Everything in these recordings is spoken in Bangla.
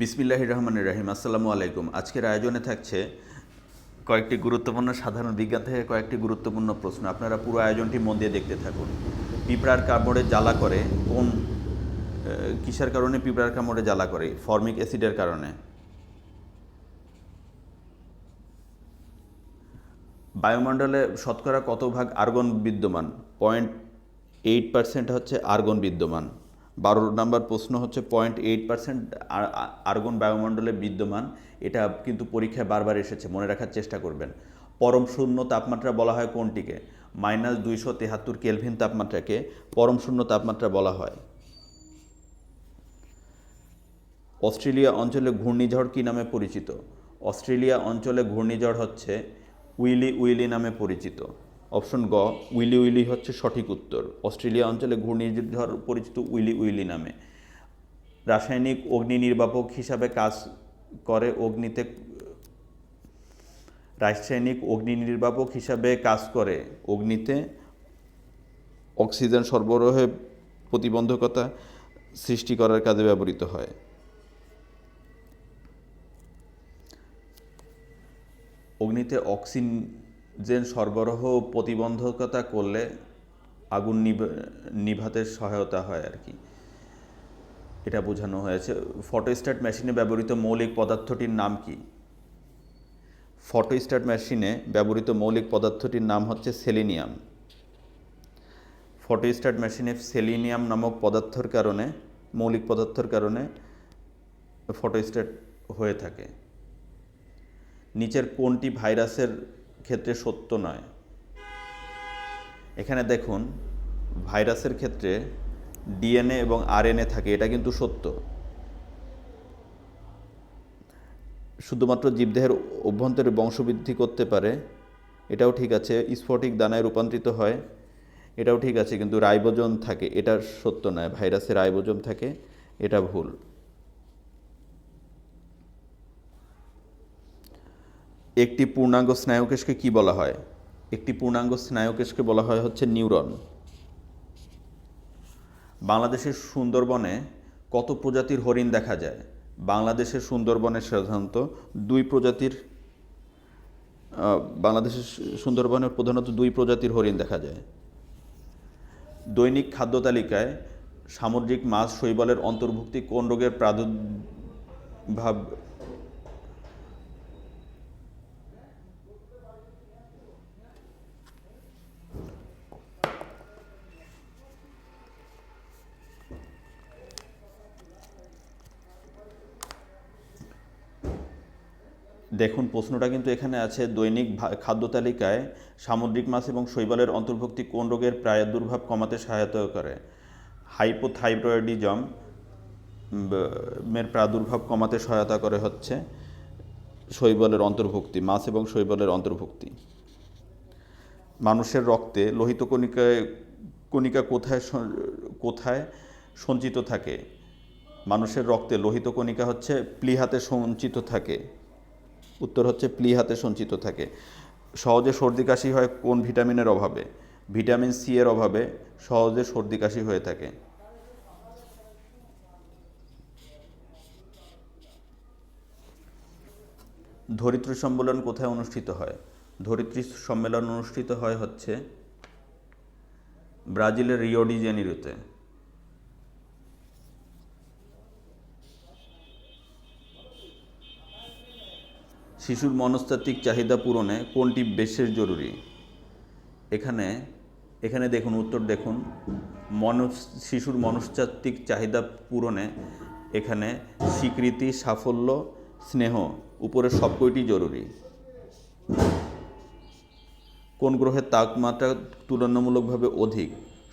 বিসমিল্লাহির রহমানির রহিম। আসসালামু আলাইকুম। আজকের আয়োজনে থাকছে কয়েকটি গুরুত্বপূর্ণ সাধারণ বিজ্ঞান থেকে কয়েকটি গুরুত্বপূর্ণ প্রশ্ন। আপনারা পুরো আয়োজনটি মন দিয়ে দেখতে থাকুন। পিঁপড়ার কামড়ে জ্বালা করে কিসের কারণে পিঁপড়ার কামড়ে জ্বালা করে? ফর্মিক অ্যাসিডের কারণে। বায়ুমণ্ডলে শতকরা কত ভাগ আর্গন বিদ্যমান? 0.8% হচ্ছে আর্গন বিদ্যমান। 12 নম্বর প্রশ্ন হচ্ছে 0.8% আর্গন বায়ুমণ্ডলে বিদ্যমান। এটা কিন্তু পরীক্ষায় বারবার এসেছে, মনে রাখার চেষ্টা করবেন। পরম শূন্য তাপমাত্রা বলা হয় কোনটিকে? -273 কেলভিন তাপমাত্রাকে পরম শূন্য তাপমাত্রা বলা হয়। অস্ট্রেলিয়া অঞ্চলে ঘূর্ণিঝড় কী নামে পরিচিত? অস্ট্রেলিয়া অঞ্চলে ঘূর্ণিঝড় হচ্ছে উইলি উইলি নামে পরিচিত। অপশন গ, উইলি উইলি হচ্ছে সঠিক উত্তর। অস্ট্রেলিয়া অঞ্চলে ঘূর্ণিঝড় পরিচিত উইলি উইলি নামে। রাসায়নিক অগ্নি নির্বাপক হিসাবে কাজ করে অগ্নিতে রাসায়নিক অগ্নি নির্বাপক হিসাবে কাজ করে অগ্নিতে অক্সিজেন সরবরাহে প্রতিবন্ধকতা সৃষ্টি করার কাজে ব্যবহৃত হয়। অগ্নিতে অক্সিজেন সরবরাহ প্রতিবন্ধকতা করলে আগুন নিভাতে সহায়তা হয় আর কি, এটা বোঝানো হয়েছে। ফটোস্ট্যাট মেশিনে ব্যবহৃত মৌলিক পদার্থটির নাম কি? ফটোস্ট্যাট মেশিনে ব্যবহৃত মৌলিক পদার্থটির নাম হচ্ছে সেলিনিয়াম। ফটোস্ট্যাট মেশিনে সেলিনিয়াম নামক মৌলিক পদার্থের কারণে ফটোস্ট্যাট হয়ে থাকে। নিচের কোনটি ভাইরাসের ক্ষেত্রে সত্য নয়? এখানে দেখুন, ভাইরাসের ক্ষেত্রে ডিএনএ এবং আরএনএ থাকে, এটা কিন্তু সত্য। শুধুমাত্র জীবদেহের অভ্যন্তরে বংশবৃদ্ধি করতে পারে, এটাও ঠিক আছে। স্ফটিক দানায় রূপান্তরিত হয়, এটাও ঠিক আছে, কিন্তু রাইবোজোম থাকে, এটা সত্য নয়। ভাইরাসে রাইবোজোম থাকে, এটা ভুল। একটি পূর্ণাঙ্গ স্নায়ুকেশকে কি বলা হয়? একটি পূর্ণাঙ্গ স্নায়ুকেশকে বলা হয় হচ্ছে নিউরন। বাংলাদেশের সুন্দরবনে কত প্রজাতির হরিণ দেখা যায়? বাংলাদেশের সুন্দরবনে সাধারণত দুই প্রজাতির হরিণ দেখা যায়। দৈনিক খাদ্য তালিকায় সামুদ্রিক মাছ শৈবালের অন্তর্ভুক্তি কোন রোগের প্রাদুর্ভাব দেখুন, প্রশ্নটা কিন্তু এখানে আছে, দৈনিক খাদ্য তালিকায় সামুদ্রিক মাছ এবং শৈবালের অন্তর্ভুক্তি কোন রোগের প্রাদুর্ভাব কমাতে সহায়তা করে? হাইপোথাইরয়েডিজম এর প্রাদুর্ভাব কমাতে সহায়তা করে হচ্ছে শৈবালের অন্তর্ভুক্তি, মাছ এবং শৈবালের অন্তর্ভুক্তি। মানুষের রক্তে লোহিত কণিকা কোথায় সঞ্চিত থাকে? মানুষের রক্তে লোহিত কণিকা হচ্ছে প্লীহাতে সঞ্চিত থাকে। উত্তর হচ্ছে প্লীহাতে সঞ্চিত থাকে। সহজে সর্দি কাশি হয় কোন ভিটামিনের অভাবে? ভিটামিন সি এর অভাবে সহজে সর্দি কাশি হয়ে থাকে। ধরিত্রী সম্মেলন কোথায় অনুষ্ঠিত হয়? ধরিত্রী সম্মেলন অনুষ্ঠিত হয় হচ্ছে ব্রাজিলের রিও ডি জেনিরোতে। শিশুর মনস্তাত্ত্বিক চাহিদা পূরণে কোনটি বিশেষ জরুরি? এখানে দেখুন, উত্তর দেখুন, শিশুর মনস্তাত্ত্বিক চাহিদা পূরণে এখানে স্বীকৃতি, সাফল্য, স্নেহ, উপরের সবকটি জরুরি। কোন গ্রহের তাপমাত্রা তুলনামূলকভাবে অধিক?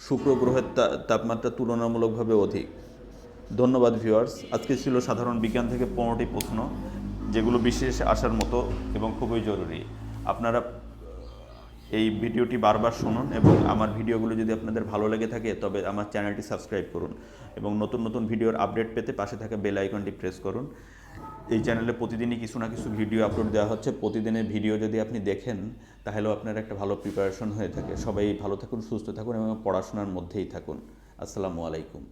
শুক্র গ্রহের তাপমাত্রা তুলনামূলকভাবে অধিক। ধন্যবাদ ভিউয়ার্স। আজকে ছিল সাধারণ বিজ্ঞান থেকে 15টি প্রশ্ন, যেগুলো বিশেষ আসার মতো এবং খুবই জরুরি। আপনারা এই ভিডিওটি বারবার শুনুন এবং আমার ভিডিওগুলো যদি আপনাদের ভালো লেগে থাকে তবে আমার চ্যানেলটি সাবস্ক্রাইব করুন এবং নতুন নতুন ভিডিওর আপডেট পেতে পাশে থাকা বেল আইকনটি প্রেস করুন। এই চ্যানেলে প্রতিদিনই কিছু না কিছু ভিডিও আপলোড দেওয়া হচ্ছে। প্রতিদিনের ভিডিও যদি আপনি দেখেন তাহলেও আপনার একটা ভালো প্রিপারেশন হয়ে থাকে। সবাই ভালো থাকুন, সুস্থ থাকুন এবং পড়াশোনার মধ্যেই থাকুন। আসসালামু আলাইকুম।